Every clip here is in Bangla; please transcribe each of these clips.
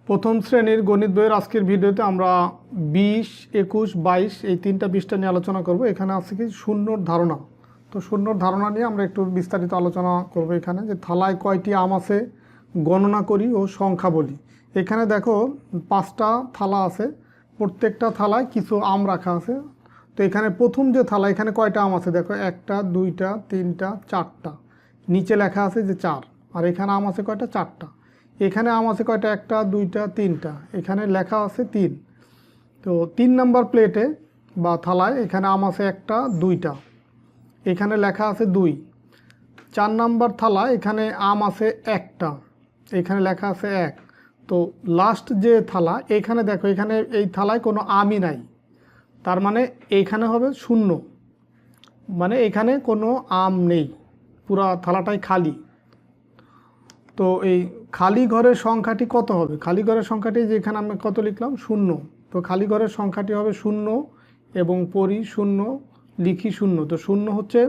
প্রথম শ্রেণীর গণিত বইয়ের আজকের ভিডিওতে আমরা 20, 21, 22 এই তিনটা পৃষ্ঠা নিয়ে আলোচনা করব। এখানে আছে কি শূন্যর ধারণা। তো শূন্যর ধারণা নিয়ে আমরা একটু বিস্তারিত আলোচনা করব। এখানে যে থালায় কয়টি আম আছে গণনা করি ও সংখ্যা বলি। এখানে দেখো 5টা থালা আছে, প্রত্যেকটা থালায় কিছু আম রাখা আছে। তো এখানে প্রথম যে থালা, এখানে কয়টা আম আছে দেখো, 1টা 2টা 3টা 4টা, নিচে লেখা আছে যে 4, আর এখানে আম আছে কয়টা, 4টা। এখানে আম আছে কয়টা, 1টা 2টা 3টা, এখানে লেখা আছে 3। তো 3 নাম্বার প্লেটে বা থালায় এখানে আম আছে 1টা 2টা, এখানে লেখা আছে 2। 4 নাম্বার থালা, এখানে আম আছে 1টা, এখানে লেখা আছে 1। তো লাস্ট যে থালা, এখানে দেখো, এখানে এই থালায় কোনো আমই নাই, তার মানে এইখানে হবে 0, মানে এখানে কোনো আম নেই, পুরা থালাটাই খালি। তো এই খালি ঘরের সংখ্যাটি কত হবে? খালি ঘরের সংখ্যাটি যেখানে আমি কত লিখলাম, 0। তো খালি ঘরের সংখ্যাটি হবে 0 এবং পড়ি 0, লিখি 0। তো 0 হচ্ছে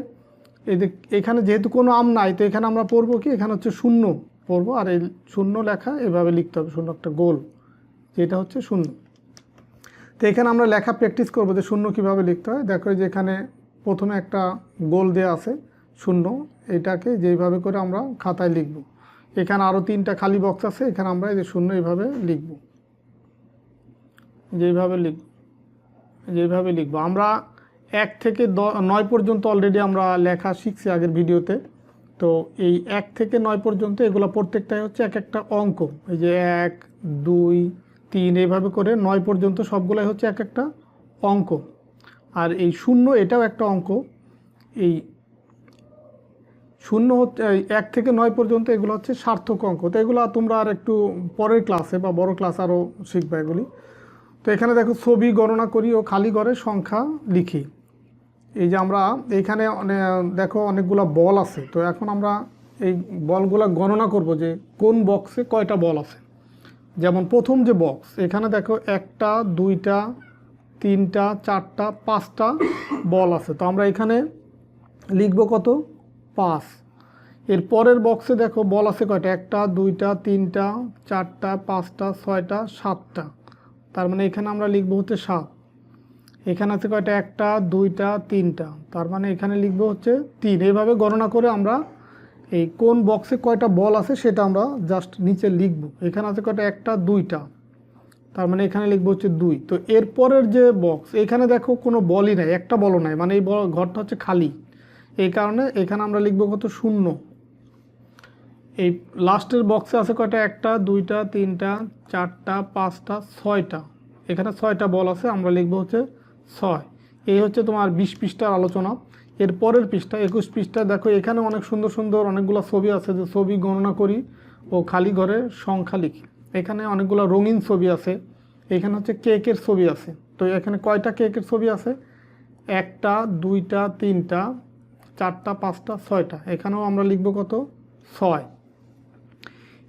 এখানে যেহেতু কোনো আম নাই, তো এখানে আমরা পড়বো কি, এখানে হচ্ছে 0 পড়বো, আর এই 0 লেখা এভাবে লিখতে হবে, 0 একটা গোল, যেটা হচ্ছে 0। তো এখানে আমরা লেখা প্র্যাকটিস করবো যে 0 কীভাবে লিখতে হয়। দেখো যে এখানে প্রথমে একটা গোল দেওয়া আছে 0, এটাকে যেইভাবে করে আমরা খাতায় লিখব। এখানে আরও 3টা খালি বক্স আছে, এখানে আমরা এই যে 0 এইভাবে লিখব, যেইভাবে লিখব। আমরা 1 থেকে 9 পর্যন্ত অলরেডি আমরা লেখা শিখছি আগের ভিডিওতে। তো এই 1 থেকে 9 পর্যন্ত এগুলো প্রত্যেকটাই হচ্ছে এক একটা অঙ্ক। এই যে 1 2 3 এইভাবে করে 9 পর্যন্ত সবগুলাই হচ্ছে এক একটা অঙ্ক। আর এই 0 এটাও একটা অঙ্ক। এই 0 হচ্ছে 1 থেকে 9 পর্যন্ত এগুলো হচ্ছে সার্থক অঙ্ক। তো এগুলো তোমরা আর একটু পরের ক্লাসে বা বড় ক্লাস আরও শিখবে এগুলি। তো এখানে দেখো ছবি গণনা করি ও খালি ঘরের সংখ্যা লিখি। এই যে আমরা এইখানে দেখো অনেকগুলো বল আছে। তো এখন আমরা এই বলগুলো গণনা করব যে কোন বক্সে কয়টা বল আছে। যেমন প্রথম যে বক্স, এখানে দেখো 1টা 2টা 3টা 4টা 5টা বল আছে। তো আমরা এখানে লিখব কত, 5। এর পরের বক্সে দেখো বল আছে কয়টা, 1টা 2টা 3টা 4টা 5টা 6টা 7টা, তার মানে এখানে আমরা লিখব হচ্ছে 7। এখানে আছে কয়টা, 1টা 2টা 3টা, তার মানে এখানে লিখব হচ্ছে 3। এইভাবে গণনা করে আমরা এই কোন বক্সে কয়টা বল আছে সেটা আমরা জাস্ট নিচে লিখব। এখানে আছে কয়টা, 1টা 2টা, তার মানে এখানে লিখব হচ্ছে 2। তো এরপরের যে বক্স, এখানে দেখো কোনো বলই নাই, একটা বলও নাই, মানে এই ঘরটা হচ্ছে খালি। এই কারণে এখানে আমরা লিখব কত, 0। এই লাস্টের বক্সে আছে কয়টা, 1টা 2টা 3টা 4টা 5টা 6টা, এখানে 6টা বল আছে, আমরা লিখব হচ্ছে 6। এই হচ্ছে তোমার 20 পৃষ্ঠার আলোচনা। এর পরের পৃষ্ঠা 21 পৃষ্ঠা, দেখো এখানে অনেক সুন্দর সুন্দর অনেকগুলো ছবি আছে, যে ছবি গণনা করি ও খালি ঘরে সংখ্যা লিখি। এখানে অনেকগুলো রঙিন ছবি আছে, এখানে হচ্ছে কেকের ছবি আছে। তো এখানে কয়টা কেকের ছবি আছে, 1টা 2টা 3টা 4টা 5টা 6টা, এখানেও আমরা লিখব কত, 6।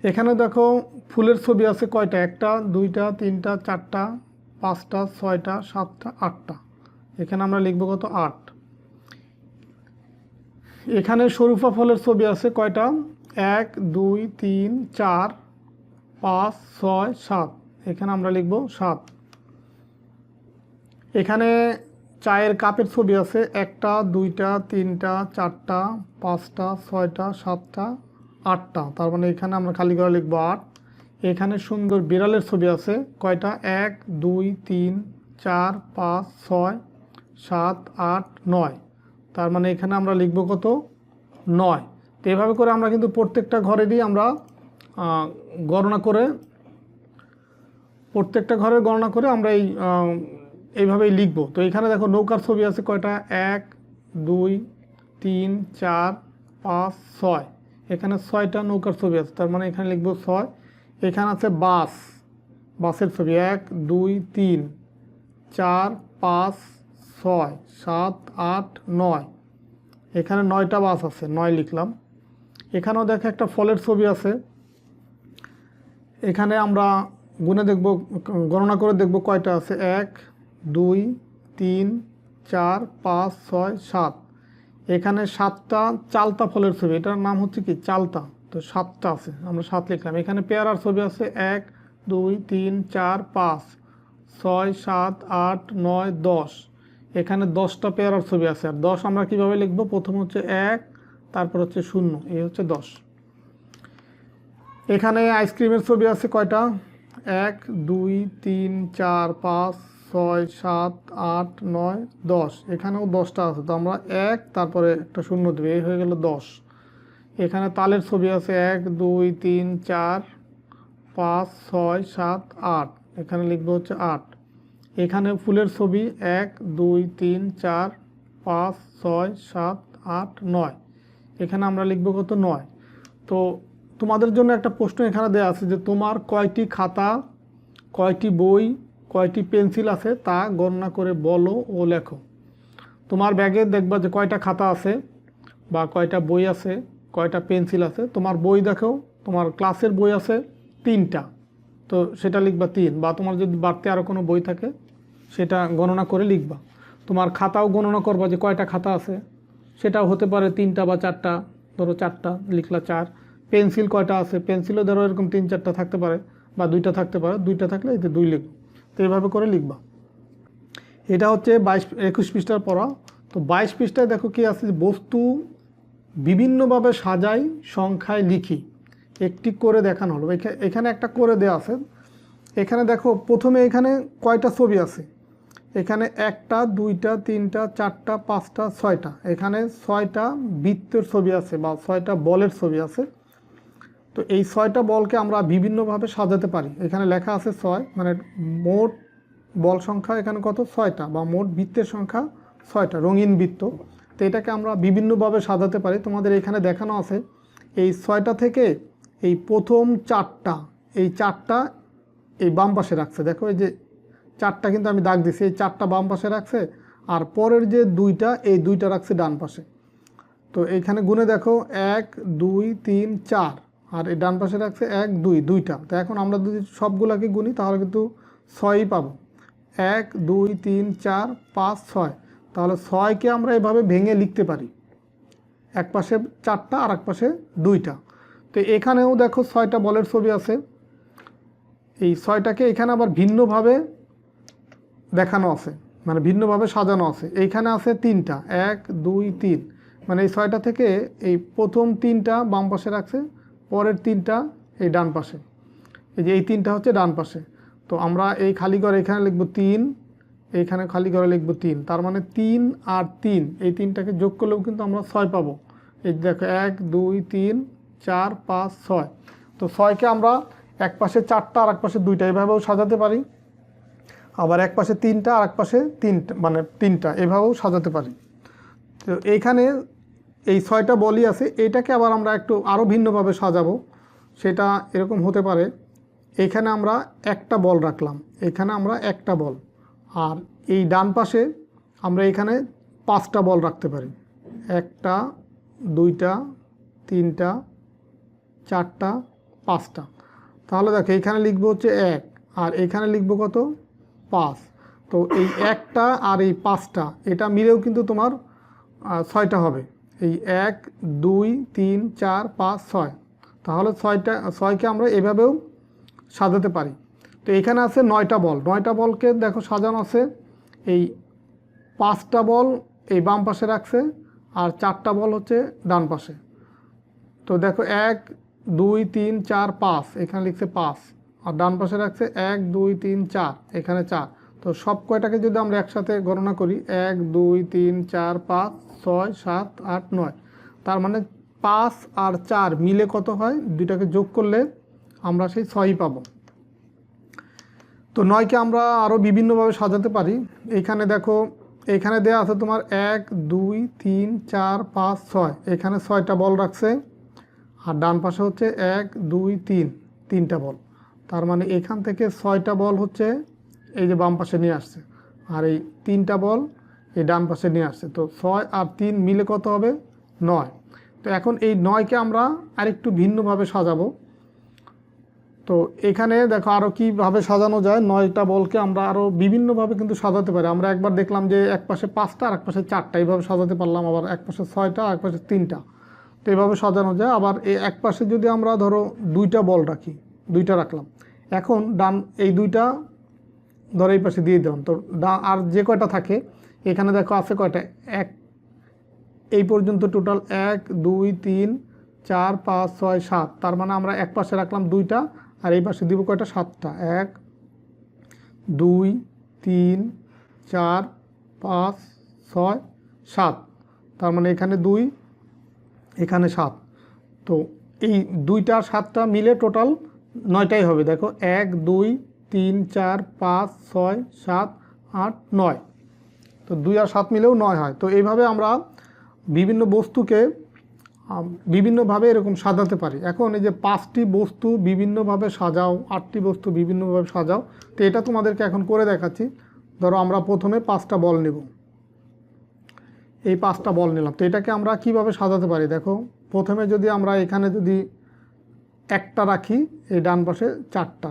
এখানে দেখো ফুলের ছবি আছে কয়টা, 1টা 2টা 3টা 4টা 5টা 6টা 7টা 8টা, এখানে আমরা লিখব কত, 8। এখানে শরীফা ফলের ছবি আছে কয়টা, 1 2 3 4 5 6 7, এখানে আমরা লিখব 7। এখানে চায়ের কাপের ছবি আছে 1টা 2টা 3টা 4টা 5টা 6টা 7টা 8টা, তার মানে এখানে আমরা খালি ঘরে লিখব 8। এখানে সুন্দর বিড়ালের ছবি আছে কয়টা, 1 2 3 4 5 6 7 8 9, তার মানে এখানে আমরা লিখব কত, 9। তো এভাবে করে আমরা কিন্তু প্রত্যেকটা ঘরেরই আমরা প্রত্যেকটা ঘরের গণনা করে আমরা এইভাবেই লিখব। তো এখানে দেখো নৌকার ছবি আছে কয়টা, 1 2 3 4 5 6, এখানে 6টা নৌকার ছবি আছে, তার মানে এখানে লিখব 6। এখানে আছে বাসের ছবি 1 2 3 4 5 6 7 8 9, এখানে 9টা বাস আছে, 9 লিখলাম। এখানেও দেখো একটা ফলের ছবি আছে, এখানে আমরা গুনে দেখব, গণনা করে দেখব কয়টা আছে, 1 2 3 4 5 6 7, এখানে 7টা চালতা ফলের ছবি, এটার নাম হচ্ছে কি, চালতা। তো 7টা আছে, আমরা 7 লিখলাম। এখানে পেয়ারার ছবি আছে 1 2 3 4 5 6 7 8 9 10। এখানে 10টা পেয়ারার ছবি আছে। আর 10 আমরা কিভাবে লিখব? প্রথম হচ্ছে 1, তারপর হচ্ছে 0, এই হচ্ছে 10। এখানে আইসক্রিমের ছবি আছে কয়টা? 1 2 3 4 5 6 7 8 9 10। এখানেও 10টা আছে, তো আমরা 1 তারপরে একটা 0 দেবো, এই হয়ে গেল 10। এখানে তালের ছবি আছে 1 2 3 4 5 6 7 8, এখানে লিখবো হচ্ছে 8। এখানে ফুলের ছবি 1 2 3 4 5 6 7 8 9, এখানে আমরা লিখবো কত? 9। তো তোমাদের জন্য একটা প্রশ্ন এখানে দেওয়া আছে যে তোমার কয়টি খাতা, কয়টি বই, কয়টি পেন্সিল আছে তা গণনা করে বলো ও লেখো। তোমার ব্যাগে দেখবা যে কয়টা খাতা আছে বা কয়টা বই আছে, কয়টা পেন্সিল আছে। তোমার বই দেখো, তোমার ক্লাসের বই আছে 3টা, তো সেটা লিখবা 3, বা তোমার যদি বাড়তি আরও কোনো বই থাকে সেটা গণনা করে লিখবা। তোমার খাতাও গণনা করবা যে কয়টা খাতা আছে, সেটাও হতে পারে 3টা বা 4টা, ধরো 4টা লিখলা 4। পেন্সিল কয়টা আছে, পেন্সিলও ধরো এরকম 3-4টা থাকতে পারে বা 2টা থাকতে পারে, 2টা থাকলে এতে 2 লিখবো। তো এইভাবে করে লিখবা। এটা হচ্ছে 21 পৃষ্ঠার পড়া। তো 22 পৃষ্ঠায় দেখো কি আছে, বস্তু বিভিন্নভাবে সাজাই, সংখ্যায় লিখি, একটি করে দেখানো হলো। এখানে একটা করে দেওয়া আছে। এখানে দেখো প্রথমে এখানে কয়টা ছবি আছে, এখানে 1টা 2টা 3টা 4টা 5টা 6টা, এখানে 6টা বৃত্তের ছবি আছে বা 6টা বলের ছবি আছে। তো এই 6টা বলকে আমরা বিভিন্নভাবে সাজাতে পারি। এখানে লেখা আছে 6, মানে মোট বল সংখ্যা এখানে কত? 6টা, বা মোট বৃত্তের সংখ্যা 6টা, রঙিন বৃত্ত। তো এটাকে আমরা বিভিন্নভাবে সাজাতে পারি। তোমাদের এখানে দেখানো আছে এই 6টা থেকে এই প্রথম 4টা, এই 4টা এই বাম পাশে রাখছে। দেখো এই যে 4টা কিন্তু আমি দাগ দিছি, এই 4টা বাম পাশে রাখছে, আর পরের যে 2টা, এই 2টা রাখছে ডান পাশে। তো এইখানে গুণে দেখো 1 2 3 4, আর এই ডান পাশে রাখছে 1 2, 2টা। তো এখন আমরা যদি সবগুলোকে গুনি তাহলে কিন্তু 6ই পাবো। 1 2 3 4 5 6, তাহলে 6কে আমরা এভাবে ভেঙে লিখতে পারি, এক পাশে 4টা আর এক পাশে 2টা। তো এখানেও দেখো 6টা বলের ছবি আছে। এই 6টাকে এখানে আবার ভিন্নভাবে দেখানো আছে, মানে ভিন্নভাবে সাজানো আছে। এইখানে আছে 3টা, 1 2 3, মানে এই 6টা থেকে এই প্রথম 3টা বাম পাশে রাখছে, পরের 3টা এই ডান পাশে। এই যে এই 3টা হচ্ছে ডান পাশে। তো আমরা এই খালি ঘরে এখানে লিখব 3, এইখানে খালি ঘরে লিখব 3, তার মানে 3 আর 3, এই 3টাকে যোগ করলেও কিন্তু আমরা 6 পাবো। এই দেখো 1 2 3 4 5 6। তো 6কে আমরা এক পাশে 4টা আর এক পাশে 2টা এভাবেও সাজাতে পারি, আবার এক পাশে 3টা আর এক পাশে 3টা, মানে 3টা এভাবেও সাজাতে পারি। তো এইখানে এই 6টা বলই আছে, এইটাকে আবার আমরা একটু আরও ভিন্নভাবে সাজাবো। সেটা এরকম হতে পারে, এইখানে আমরা একটা বল রাখলাম, এখানে আমরা একটা বল, আর এই ডান পাশে আমরা এখানে 5টা বল রাখতে পারি, 1টা 2টা 3টা 4টা 5টা। তাহলে দেখো এইখানে লিখবো হচ্ছে 1, আর এইখানে লিখবো কত? 5। তো এই 1টা আর এই 5টা এটা মিলেও কিন্তু তোমার 6টা হবে। এই 1 2 3 4 5 6, তাহলে 6কে আমরা এভাবেও সাজাতে পারি। তো এখানে আছে 9টা বল, 9টা বলকে দেখো সাজানো আছে। এই 5টা বল এই বাম পাশে রাখছে, আর 4টা বল হচ্ছে ডান পাশে। তো দেখো 1 2 3 4 5, এখানে লিখছে 5, আর ডান পাশে রাখছে 1 2 3 4, এখানে 4। তো সব কয়টাকে যদি আমরা একসাথে গণনা করি, 1 2 3 4 5 6 7 8 9, তার মানে 5 আর 4 মিলে কত হয়? 2টাকে যোগ করলে আমরা সেই 6ই পাবো। তো 9কে আমরা আরও বিভিন্নভাবে সাজাতে পারি। এইখানে দেখো এখানে দেয়া আছে তোমার 1 2 3 4 5 6, এখানে 6টা বল রাখছে, আর ডান পাশে হচ্ছে 1 2 3, 3টা বল। তার মানে এখান থেকে 6টা বল হচ্ছে এই যে বাম পাশে নিয়ে আসছে, আর এই 3টা বল এই ডান পাশে নিয়ে আসছে। তো 6 আর 3 মিলে কত হবে? 9। তো এখন এই 9কে আমরা আরেকটু ভিন্নভাবে সাজাবো। তো এখানে দেখো আরও কীভাবে সাজানো যায়। 9টা বলকে আমরা আরও বিভিন্নভাবে কিন্তু সাজাতে পারি। আমরা একবার দেখলাম যে এক পাশে 5টা আর এক পাশে 4টা এইভাবে সাজাতে পারলাম, আবার এক পাশে 6টা আর এক পাশে 3টা, তো এইভাবে সাজানো যায়। আবার এই এক পাশে যদি আমরা ধরো 2টা বল রাখি, 2টা রাখলাম, এখন ডান এই দুইটা ধরে এই পাশে দিয়ে দিলাম। তো আর যে কয়টা থাকে এখানে দেখো আছে কয়টা, এক এই পর্যন্ত টোটাল 1 2 3 4 5 6 7, তার মানে আমরা এক পাশে রাখলাম দুইটা আর এই পাশে দিব কয়টা, 7টা। 1 2 3 4 5 6 7, তার মানে এখানে 2 এখানে 7। তো এই 2টা আর 7টা মিলে টোটাল 9টাই হবে। দেখো 1 2 3 4 5 6 7 8 9, তো 2 আর 7 মিলেও 9 হয়। তো এইভাবে আমরা বিভিন্ন বস্তুকে বিভিন্নভাবে এরকম সাজাতে পারি। এখন এই যে 5টি বস্তু বিভিন্নভাবে সাজাও, 8টি বস্তু বিভিন্নভাবে সাজাও, তো এটা তোমাদেরকে এখন করে দেখাচ্ছি। ধরো আমরা প্রথমে 5টা বল নেব, এই 5টা বল নিলাম। তো এটাকে আমরা কিভাবে সাজাতে পারি, দেখো প্রথমে যদি আমরা এখানে যদি একটা রাখি, এই ডান পাশে 4টা,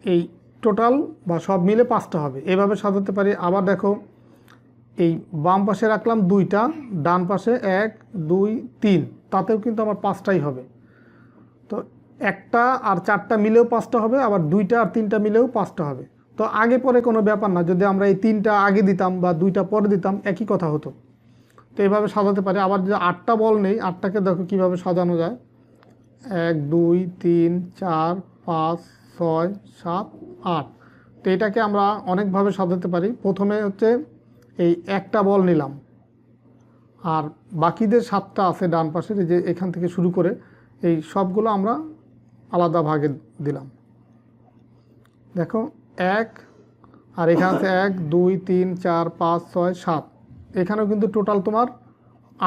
এই টোটাল বা সব মিলে 5টা হবে, এভাবে সাজাতে পারি। আবার দেখো এই বাম পাশে রাখলাম 2টা, ডান পাশে 1 2 3, তাতেও কিন্তু আমার 5টাই হবে। তো একটা আর 4টা মিলেও 5টা হবে, আবার 2টা আর 3টা মিলেও 5টা হবে। তো আগে পরে কোনো ব্যাপার না, যদি আমরা এই 3টা আগে দিতাম বা 2টা পরে দিতাম একই কথা হতো। তো এইভাবে সাজাতে পারি। আবার যদি 8টা বল নেই, 8টাকে দেখো কীভাবে সাজানো যায়, 1 2 3 4 5 6 7 8। তো এটাকে আমরা অনেকভাবে সাজাতে পারি। প্রথমে হচ্ছে এই একটা বল নিলাম, আর বাকিদের 7টা আছে ডান পাশের, যে এখান থেকে শুরু করে এই সবগুলো আমরা আলাদা ভাগে দিলাম। দেখো 1, আর এখানে আছে 1 2 3 4 5 6 7, এখানেও কিন্তু টোটাল তোমার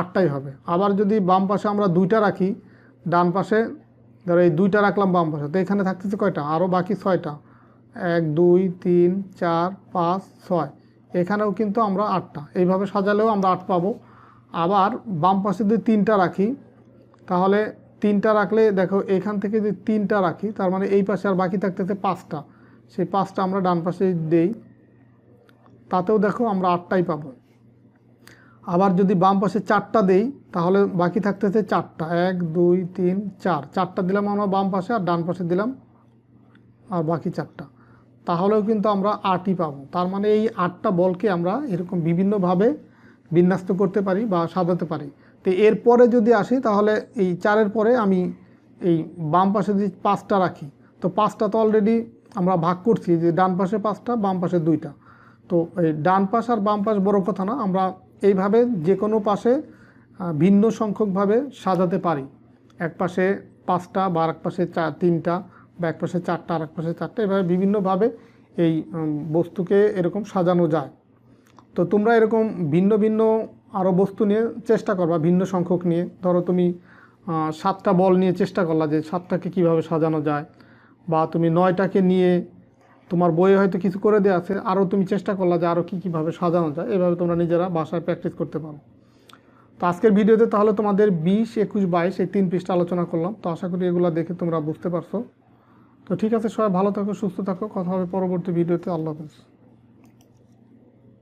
8টাই হবে। আবার যদি বাম পাশে আমরা 2টা রাখি, ডান পাশে ধরো এই 2টা রাখলাম বাম পাশে, তো এখানে থাকতেছে কয়টা, আরও বাকি 6টা, 1 2 3 4 5 6, এখানেও কিন্তু আমরা 8টা। এইভাবে সাজালেও আমরা 8 পাবো। আবার বাম পাশে যদি 3টা রাখি, তাহলে 3টা রাখলে দেখো এখান থেকে যদি 3টা রাখি, তার মানে এই পাশে আর বাকি থাকতেছে 5টা, সেই 5টা আমরা ডান পাশে দেই, তাতেও দেখো আমরা 8টাই পাবো। আবার যদি বাম পাশে 4টা দেই, তাহলে বাকি থাকতেছে 4টা, 1 2 3 4, 4টা দিলাম আমরা বাম পাশে, আর ডান পাশে দিলাম আর বাকি 4টা, তাহলেও কিন্তু আমরা 8ই পাবো। তার মানে এই 8টা বলকে আমরা এরকম বিভিন্নভাবে বিন্যস্ত করতে পারি বা সাজাতে পারি। তো এরপরে যদি আসি, তাহলে এই 4-এর পরে আমি এই বাম পাশে যদি 5টা রাখি, তো 5টা তো অলরেডি আমরা ভাগ করছি, যে ডান পাশে 5টা বাম পাশে 2টা। তো এই ডান পাশ আর বাম পাশ বড় কথা না, আমরা এইভাবে যে কোনো পাশে ভিন্ন সংখ্যকভাবে সাজাতে পারি। এক পাশে 5টা বা আরেক পাশে 3টা, বা এক পাশে 4টা আর এক পাশে 4টা, এভাবে বিভিন্নভাবে এই বস্তুকে এরকম সাজানো যায়। তো তোমরা এরকম ভিন্ন ভিন্ন আরও বস্তু নিয়ে চেষ্টা করবা, ভিন্ন সংখ্যক নিয়ে। ধরো তুমি 7টা বল নিয়ে চেষ্টা করলা যে 7টাকে কীভাবে সাজানো যায়, বা তুমি 9টাকে নিয়ে তোমার বইয়ে হয়তো কিছু করে দেওয়া আছে, আরও তুমি চেষ্টা করলা যে আরও কীভাবে সাজানো যায়। এভাবে তোমরা নিজেরা বাসায় প্র্যাকটিস করতে পারো। তো আজকের ভিডিওতে তাহলে তোমাদের 20 21 22 এই 3 পৃষ্ঠা আলোচনা করলাম। তো আশা করি এগুলো দেখে তোমরা বুঝতে পারছো। তো ঠিক আছে, সবাই ভালো থাকো, সুস্থ থাকো, কথা হবে পরবর্তী ভিডিওতে। আল্লাহ হাফেজ।